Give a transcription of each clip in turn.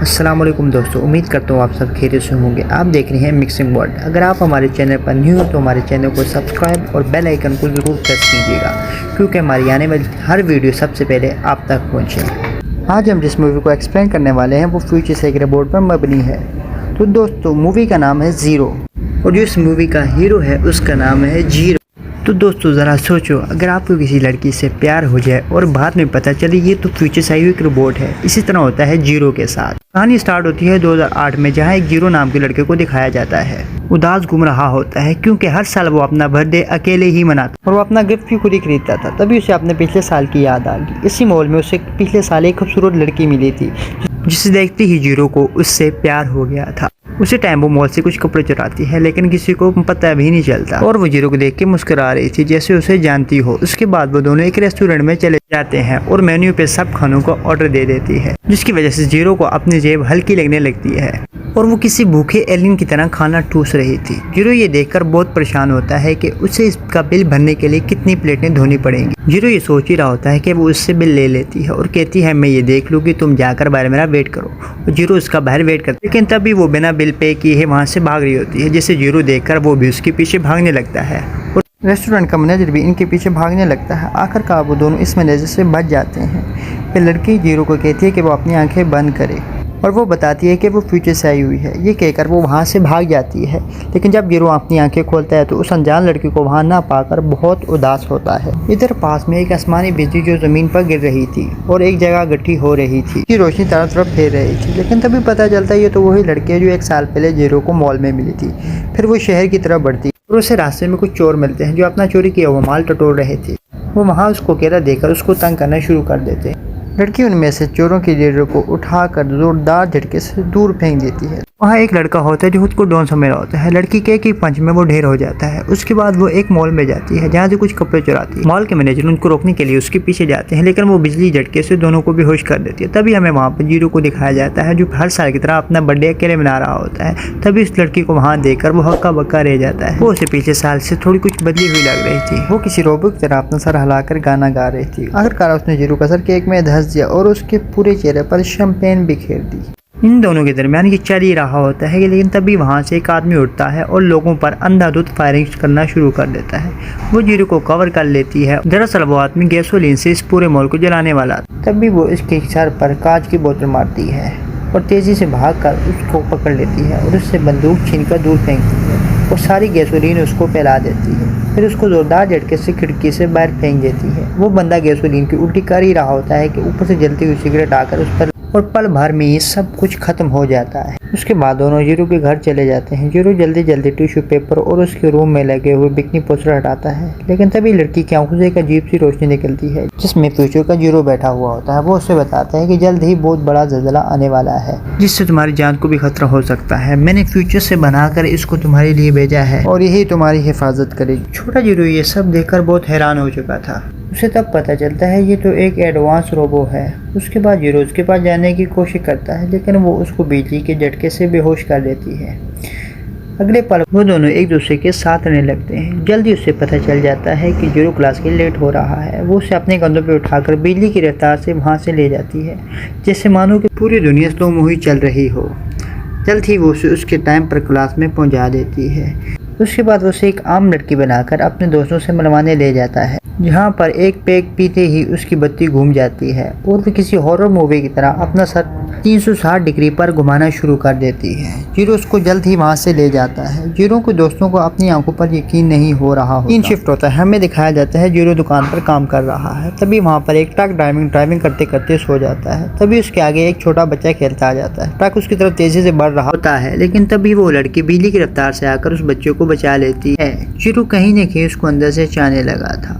अस्सलाम वालेकुम दोस्तों, उम्मीद करता हूँ आप सब खैरियत से होंगे। आप देख रहे हैं मिक्सिंग वर्ल्ड। अगर आप हमारे चैनल पर न्यू हो तो हमारे चैनल को सब्सक्राइब और बेल आइकन को ज़रूर प्रेस कीजिएगा, क्योंकि हमारी आने वाली हर वीडियो सबसे पहले आप तक पहुँचे। आज हम जिस मूवी को एक्सप्लेन करने वाले हैं वो फ्यूचर से एक रोबोट पर मबनी है। तो दोस्तों, मूवी का नाम है ज़ीरो और जो इस मूवी का हीरो है उसका नाम है जीरो। तो दोस्तों, ज़रा सोचो, अगर आपको किसी लड़की से प्यार हो जाए और बाद में पता चले ये तो फ्यूचर से आई हुई एक रोबोट है। इसी तरह होता है जीरो के साथ। कहानी स्टार्ट होती है 2008 में, जहां एक जीरो नाम के लड़के को दिखाया जाता है। उदास घूम रहा होता है क्योंकि हर साल वो अपना बर्थडे अकेले ही मनाता और वो अपना गिफ्ट भी खुद ही खरीदता था। तभी उसे अपने पिछले साल की याद आ गई। इसी मॉल में उसे पिछले साल एक खूबसूरत लड़की मिली थी, जिसे देखते ही जीरो को उससे प्यार हो गया था। उसी टाइम वो मॉल से कुछ कपड़े चुराती है, लेकिन किसी को पता भी नहीं चलता और वो जीरो को देख के मुस्कुरा रही थी जैसे उसे जानती हो। उसके बाद वो दोनों एक रेस्टोरेंट में चले जाते हैं और मेन्यू पे सब खानों को ऑर्डर दे देती है, जिसकी वजह से जीरो को अपनी जेब हल्की लगने लगती है और वो किसी भूखे एलियन की तरह खाना ठूस रही थी। जीरो ये देखकर बहुत परेशान होता है कि उसे इसका बिल भरने के लिए कितनी प्लेटें धोनी पड़ेंगी। जीरो ये सोच ही रहा होता है कि वो उससे बिल ले लेती है और कहती है, मैं ये देख लूँगी, तुम जाकर बाहर मेरा वेट करो। और जीरो उसका बाहर वेट करता है, लेकिन तभी वो बिना बिल पे किए वहाँ से भाग रही होती है, जिसे जीरो देखकर वो भी उसके पीछे भागने लगता है और रेस्टोरेंट का मैनेजर भी इनके पीछे भागने लगता है। आखिरकार वो दोनों इस मैनेजर से बच जाते हैं। फिर लड़की जीरो को कहती है कि वो अपनी आंखें बंद करे और वो बताती है कि वो फ्यूचर से आई हुई है। ये कहकर वो वहाँ से भाग जाती है, लेकिन जब जीरो अपनी आंखें खोलता है तो उस अनजान लड़की को वहाँ ना पाकर बहुत उदास होता है। इधर पास में एक आसमानी बिजली जो ज़मीन पर गिर रही थी और एक जगह इकट्ठी हो रही थी की रोशनी चारों तरफ फैल रही थी, लेकिन तभी पता चलता है ये तो वही लड़की है जो एक साल पहले जीरो को मॉल में मिली थी। फिर वो शहर की तरफ बढ़ती और उसे रास्ते में कुछ चोर मिलते हैं जो अपना चोरी किया हुआ माल टटोल रहे थे। वो वहाँ उसको अकेला देकर उसको तंग करना शुरू कर देते हैं। लड़की उनमें से चोरों की लीडर को उठाकर जोरदार झटके से दूर फेंक देती है। वहाँ एक लड़का होता है जो खुद को डॉन समझ रहा होता है। लड़की के एक ही पंच में वो ढेर हो जाता है। उसके बाद वो एक मॉल में जाती है जहाँ से कुछ कपड़े चुराती है। मॉल के मैनेजर उनको रोकने के लिए उसके पीछे जाते हैं, लेकिन वो बिजली झटके से दोनों को बेहोश कर देती है। तभी हमें वहाँ पर जीरो को दिखाया जाता है जो हर साल की तरह अपना बर्थडे अकेले मना रहा होता है। तभी इस लड़की को वहाँ देखकर वो हक्का बक्का रह जाता है। वो उसे पिछले साल से थोड़ी कुछ बदली हुई लग रही थी। वो किसी रोबोट की तरह अपना सर हिलाकर गाना गा रही थी। आखिरकार उसने जीरो का सर केक में धंस दिया और उसके पूरे चेहरे पर शैंपेन बिखेर दी। इन दोनों के दरमियान ये चल ही रहा होता है, लेकिन तभी वहाँ से एक आदमी उठता है और लोगों पर अंधाधुंध फायरिंग करना शुरू कर देता है। वो जीरो को कवर कर लेती है। दरअसल वो आदमी गैसोलीन से इस पूरे मॉल को जलाने वाला था। तभी वो इसके सर पर कांच की बोतल मारती है और तेजी से भागकर उसको पकड़ लेती है और उससे बंदूक छीनकर दूर फेंकती है और सारी गैसोलीन उसको फैला देती है। फिर उसको जोरदार झटके से खिड़की से बाहर फेंक देती है। वो बंदा गैसोलीन की उल्टी कर ही रहा होता है कि ऊपर से जलती हुई सिगरेट आकर उस पर और पल भर में ये सब कुछ खत्म हो जाता है। उसके बाद दोनों जीरो के घर चले जाते हैं। जीरो जल्दी जल्दी टिश्यू पेपर और उसके रूम में लगे हुए बिकनी पोस्टर हटाता है, लेकिन तभी लड़की की आंखों से एक अजीब सी रोशनी निकलती है जिसमें फ्यूचर का जीरो बैठा हुआ होता है। वो उसे बताता है कि जल्द ही बहुत बड़ा ज़लज़ला आने वाला है, जिससे तुम्हारी जान को भी खतरा हो सकता है। मैंने फ्यूचर से बनाकर इसको तुम्हारे लिए भेजा है और यही तुम्हारी हिफाजत करेगी। छोटा जीरो ये सब देखकर बहुत हैरान हो चुका था। उसे तब पता चलता है ये तो एक एडवांस रोबो है। उसके बाद जीरो उसके पास जाने की कोशिश करता है, लेकिन वो उसको बिजली के झटके से बेहोश कर देती है। अगले पल वो दोनों एक दूसरे के साथ रहने लगते हैं। जल्दी उसे पता चल जाता है कि जीरो क्लास के लेट हो रहा है। वो उसे अपने कंधों पे उठाकर बिजली की रफ्तार से वहाँ से ले जाती है, जैसे मानो कि पूरी दुनिया स्लो मोही चल रही हो। जल्द ही वो उसे उसके टाइम पर क्लास में पहुँचा देती है। उसके बाद वो उसे एक आम लड़की बनाकर अपने दोस्तों से मिलवाने ले जाता है, जहाँ पर एक पैक पीते ही उसकी बत्ती घूम जाती है और वो किसी हॉरर मूवी की तरह अपना सर 360 डिग्री पर घुमाना शुरू कर देती है। जीरो उसको जल्द ही वहाँ से ले जाता है। जीरो के दोस्तों को अपनी आंखों पर यकीन नहीं हो रहा होता। 3 शिफ्ट होता है। हमें दिखाया जाता है जीरो दुकान पर काम कर रहा है। तभी वहाँ पर एक ट्रक ड्राइविंग करते करते सो जाता है। तभी उसके आगे एक छोटा बच्चा खेलता आ जाता है। ट्रक उसकी तरफ तेजी से बढ़ रहा होता है, लेकिन तभी वो लड़की बिजली की रफ्तार से आकर उस बच्चे को बचा लेती है। जीरो कहीं न कहीं उसको अंदर से चाहने लगा था।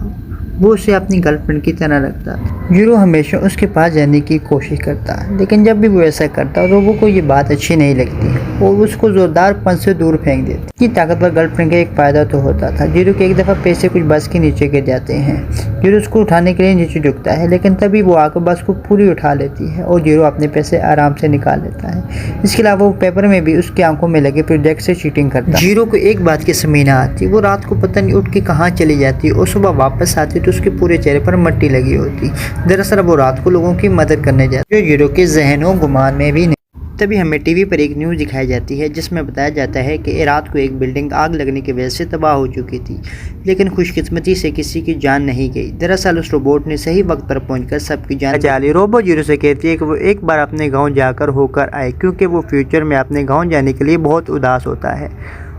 वो उसे अपनी गर्लफ्रेंड की तरह रखता था। जीरो हमेशा उसके पास जाने की कोशिश करता, लेकिन जब भी वो ऐसा करता रोबो को ये बात अच्छी नहीं लगती और उसको जोरदार पंच से दूर फेंक देती। इसकी ताकतवर गर्लफ्रेंड का एक फायदा तो होता था। जीरो के एक दफ़ा पैसे कुछ बस के नीचे गिर जाते हैं। जीरो उसको उठाने के लिए नीचे झुकता है, लेकिन तभी वो आकर बस को पूरी उठा लेती है और जीरो अपने पैसे आराम से निकाल लेता है। इसके अलावा वो पेपर में भी उसकी आंखों में लगे प्रोजेक्ट से चीटिंग करता है। जीरो को एक बात की समझ ना आती। वो रात को पता नहीं उठ के कहाँ चली जाती और सुबह वापस आती तो उसके पूरे चेहरे पर मट्टी लगी होती। दरअसल वो रात को लोगों की मदद करने जाती, जो जीरो के जहनों गुमान में भी नहीं। तभी हमें टीवी पर एक न्यूज़ दिखाई जाती है जिसमें बताया जाता है कि रात को एक बिल्डिंग आग लगने की वजह से तबाह हो चुकी थी, लेकिन खुशकिस्मती से किसी की जान नहीं गई। दरअसल उस रोबोट ने सही वक्त पर पहुंचकर सबकी जान बचा ली। रोबो जीरो से कहती है कि वो एक बार अपने गाँव जाकर होकर आए, क्योंकि वो फ्यूचर में अपने गाँव जाने के लिए बहुत उदास होता है।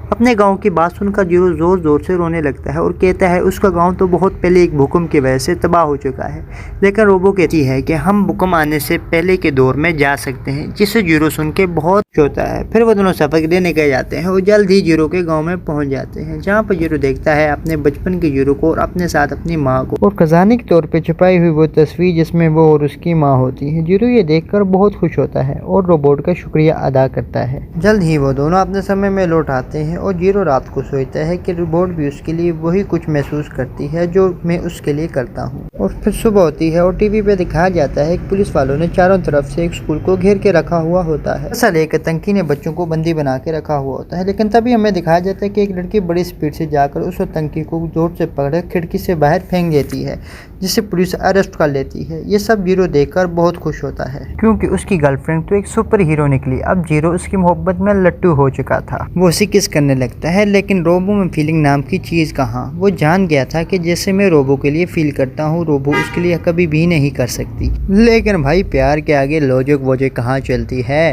अपने गांव की बात सुनकर जीरो ज़ोर ज़ोर से रोने लगता है और कहता है उसका गांव तो बहुत पहले एक भूकंप की वजह से तबाह हो चुका है, लेकिन रोबो कहती है कि हम भूकंप आने से पहले के दौर में जा सकते हैं, जिसे जीरो सुन के बहुत खुश होता है। फिर वो दोनों सफ़र के लिए निकल जाते हैं और जल्द ही जीरो के गाँव में पहुँच जाते हैं, जहाँ पर जीरो देखता है अपने बचपन के जीरो को और अपने साथ अपनी माँ को, और खजाने के तौर पर छुपाई हुई वो तस्वीर जिसमें वो और उसकी माँ होती है। जीरो ये देखकर बहुत खुश होता है और रोबोट का शुक्रिया अदा करता है। जल्द ही वो दोनों अपने समय में लौट आते हैं और जीरो रात को सोचता है कि रोबोट भी उसके लिए वही कुछ महसूस करती है जो मैं उसके लिए करता हूँ। और फिर सुबह होती है और टीवी पे दिखाया जाता है कि पुलिस वालों ने चारों तरफ से एक स्कूल को घेर के रखा हुआ होता है। ऐसा लेकर आतंकी ने बच्चों को बंदी बना के रखा हुआ होता है, लेकिन तभी हमें दिखाया जाता है कि एक लड़की बड़ी स्पीड से जाकर उस आतंकी को जोर से पकड़ खिड़की से बाहर फेंक देती है, जिसे पुलिस अरेस्ट कर लेती है। ये सब जीरो देखकर बहुत खुश होता है, क्योंकि उसकी गर्लफ्रेंड तो एक सुपर हीरो निकली। अब जीरो उसकी मोहब्बत में लट्टू हो चुका था। वो उसे किस करने लगता है, लेकिन रोबो में फीलिंग नाम की चीज़ कहाँ। वो जान गया था कि जैसे मैं रोबो के लिए फील करता हूँ, रोबो उसके लिए कभी भी नहीं कर सकती। लेकिन भाई प्यार के आगे लॉजिक वोजिक कहाँ चलती है।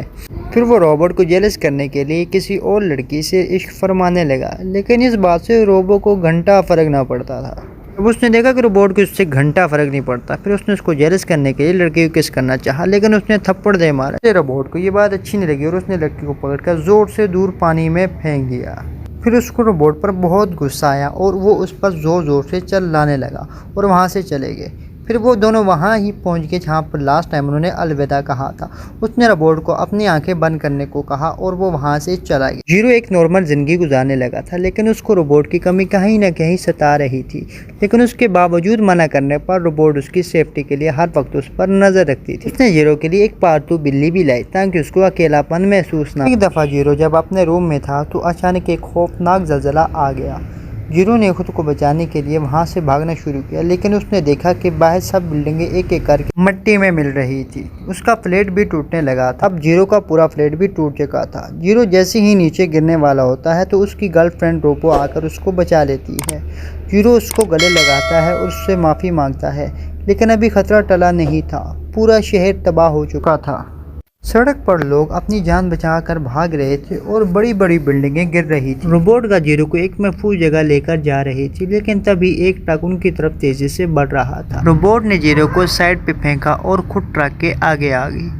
फिर वो रोबोट को जेलस करने के लिए किसी और लड़की से इश्क फरमाने लगा, लेकिन इस बात से रोबो को घंटा फर्क ना पड़ता था। अब उसने देखा कि रोबोट को उससे घंटा फर्क नहीं पड़ता। फिर उसने उसको जेलस करने के लिए लड़की को किस करना चाहा, लेकिन उसने थप्पड़ दे मारा। रोबोट को ये बात अच्छी नहीं लगी और उसने लड़की को पकड़कर जोर से दूर पानी में फेंक दिया। फिर उसको रोबोट पर बहुत गुस्सा आया और वो उस पर ज़ोर ज़ोर से चिल्लाने लगा और वहाँ से चले गए। फिर वो दोनों वहाँ ही पहुँच गए जहाँ पर लास्ट टाइम उन्होंने अलविदा कहा था। उसने रोबोट को अपनी आंखें बंद करने को कहा और वो वहाँ से चला गया। जीरो एक नॉर्मल ज़िंदगी गुजारने लगा था, लेकिन उसको रोबोट की कमी कहीं ना कहीं सता रही थी। लेकिन उसके बावजूद मना करने पर रोबोट उसकी सेफ्टी के लिए हर वक्त उस पर नज़र रखती थी। उसने जीरो के लिए एक पालतू बिल्ली भी लाई ताकि उसको अकेलापन महसूस ना। एक दफ़ा जीरो जब अपने रूम में था तो अचानक एक खौफनाक ज़लज़ला आ गया। जीरो ने खुद को बचाने के लिए वहां से भागना शुरू किया, लेकिन उसने देखा कि बाहर सब बिल्डिंगें एक एक करके मिट्टी में मिल रही थी। उसका फ्लैट भी टूटने लगा था। अब जीरो का पूरा फ्लैट भी टूट चुका था। जीरो जैसे ही नीचे गिरने वाला होता है तो उसकी गर्लफ्रेंड रोबो आकर उसको बचा लेती है। जीरो उसको गले लगाता है और उससे माफ़ी मांगता है, लेकिन अभी खतरा टला नहीं था। पूरा शहर तबाह हो चुका था। सड़क पर लोग अपनी जान बचाकर भाग रहे थे और बड़ी बड़ी बिल्डिंगें गिर रही थी। रोबोट का जीरो को एक महफूज जगह लेकर जा रही थी, लेकिन तभी एक ट्रक उनकी तरफ तेजी से बढ़ रहा था। रोबोट ने जीरो को साइड पे फेंका और खुद ट्रक के आगे आ गई।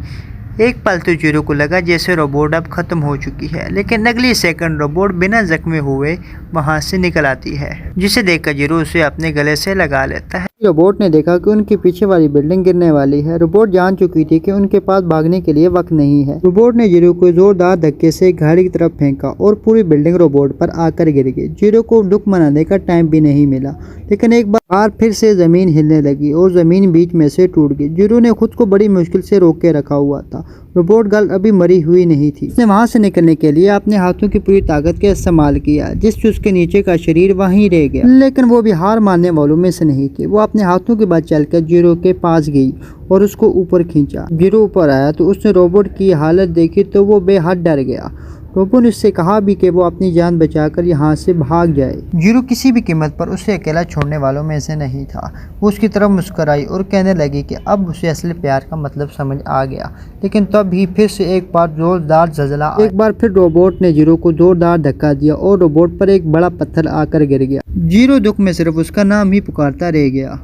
एक पल तो जीरो को लगा जैसे रोबोट अब खत्म हो चुकी है, लेकिन अगली सेकंड रोबोट बिना जख्मी हुए वहां से निकल आती है, जिसे देखकर जीरो उसे अपने गले से लगा लेता है। रोबोट ने देखा कि उनके पीछे वाली बिल्डिंग गिरने वाली है। रोबोट जान चुकी थी कि उनके पास भागने के लिए वक्त नहीं है। रोबोट ने जीरो को जोरदार धक्के से गाड़ी की तरफ फेंका और पूरी बिल्डिंग रोबोट पर आकर गिर गई। जीरो को दुख मनाने का टाइम भी नहीं मिला, लेकिन एक बार फिर से जमीन हिलने लगी और जमीन बीच में से टूट गई। जीरो ने खुद को बड़ी मुश्किल से रोक के रखा हुआ था। रोबोट गर्ल अभी मरी हुई नहीं थी। उसने वहां से निकलने के लिए अपने हाथों की पूरी ताकत का इस्तेमाल किया, जिससे उसके नीचे का शरीर वहीं रह गया। लेकिन वो भी हार मानने वालों में से नहीं थी। वो अपने हाथों के बाद चलकर जीरो के पास गई और उसको ऊपर खींचा। जीरो ऊपर आया तो उसने रोबोट की हालत देखी तो वो बेहद डर गया। रोबोट ने उससे कहा भी कि वो अपनी जान बचाकर यहाँ से भाग जाए। जीरो किसी भी कीमत पर उसे अकेला छोड़ने वालों में से नहीं था। वो उसकी तरफ मुस्कुराई और कहने लगी कि अब उसे असली प्यार का मतलब समझ आ गया। लेकिन तब भी फिर से एक बार जोरदार ज़लज़ला। एक बार फिर रोबोट ने जीरो को जोरदार धक्का दिया और रोबोट पर एक बड़ा पत्थर आकर गिर गया। जीरो दुख में सिर्फ उसका नाम ही पुकारता रह गया।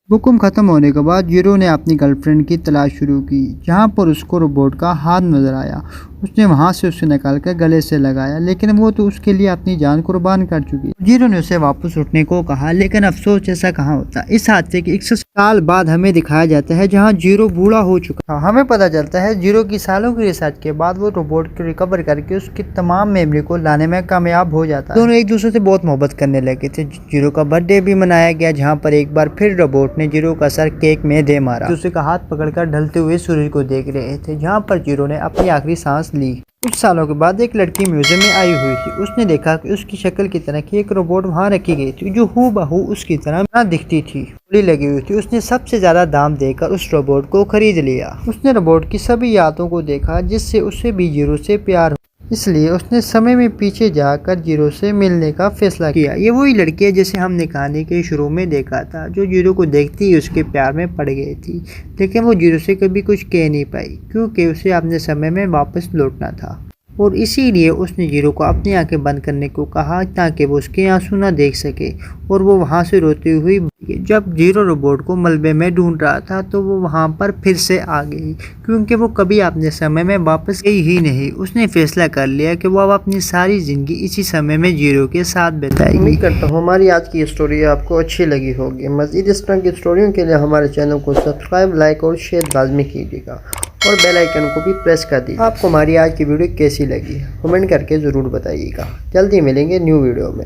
हुक्म खत्म होने के बाद जीरो ने अपनी गर्लफ्रेंड की तलाश शुरू की, जहां पर उसको रोबोट का हाथ नजर आया। उसने वहां से उसे निकालकर गले से लगाया, लेकिन वो तो उसके लिए अपनी जान कुर्बान कर चुकी। जीरो ने उसे वापस उठने को कहा, लेकिन अफसोस ऐसा कहाँ होता। इस हादसे के 100 साल बाद हमें दिखाया जाता है जहाँ जीरो बूढ़ा हो चुका। हमें पता चलता है जीरो की सालों की रिसर्च के बाद वो रोबोट को रिकवर करके उसकी तमाम मेमोरी को लाने में कामयाब हो जाता है। दोनों एक दूसरे से बहुत मोहब्बत करने लगे थे। जीरो का बर्थडे भी मनाया गया, जहाँ पर एक बार फिर रोबोट ने जीरो का सर केक में दे मारा। दूसरे का हाथ पकड़कर ढलते हुए सूरज को देख रहे थे, जहाँ पर जीरो ने अपनी आखिरी सांस ली। कुछ सालों के बाद एक लड़की म्यूजियम में आई हुई थी। उसने देखा कि उसकी शक्ल की तरह की एक रोबोट वहां रखी गई थी जो हूबहू उसकी तरह ना दिखती थी, गोली लगी हुई थी। उसने सबसे ज्यादा दाम देकर उस रोबोट को खरीद लिया। उसने रोबोट की सभी यादों को देखा जिससे उसे भी जीरो से प्यार हो, इसलिए उसने समय में पीछे जाकर जीरो से मिलने का फैसला किया। ये वही लड़की है जिसे हमने कहानी के शुरू में देखा था, जो जीरो को देखती ही उसके प्यार में पड़ गई थी। लेकिन वो जीरो से कभी कुछ कह नहीं पाई क्योंकि उसे अपने समय में वापस लौटना था, और इसीलिए उसने जीरो को अपनी आंखें बंद करने को कहा ताकि वो उसके आंसू ना देख सके। और वो वहां से रोती हुई जब जीरो रोबोट को मलबे में ढूंढ रहा था तो वो वहां पर फिर से आ गई, क्योंकि वो कभी अपने समय में वापस गई ही नहीं। उसने फैसला कर लिया कि वो अब अपनी सारी जिंदगी इसी समय में जीरो के साथ बिताएगी। उम्मीद करता हूँ हमारी आज की स्टोरी आपको अच्छी लगी होगी। मज़ीद इस तरह की स्टोरियों के लिए हमारे चैनल को सब्सक्राइब, लाइक और शेयर लाजमी कीजिएगा और बेल आइकन को भी प्रेस कर दीजिए। आपको हमारी आज की वीडियो कैसी लगी कमेंट करके ज़रूर बताइएगा। जल्दी मिलेंगे न्यू वीडियो में।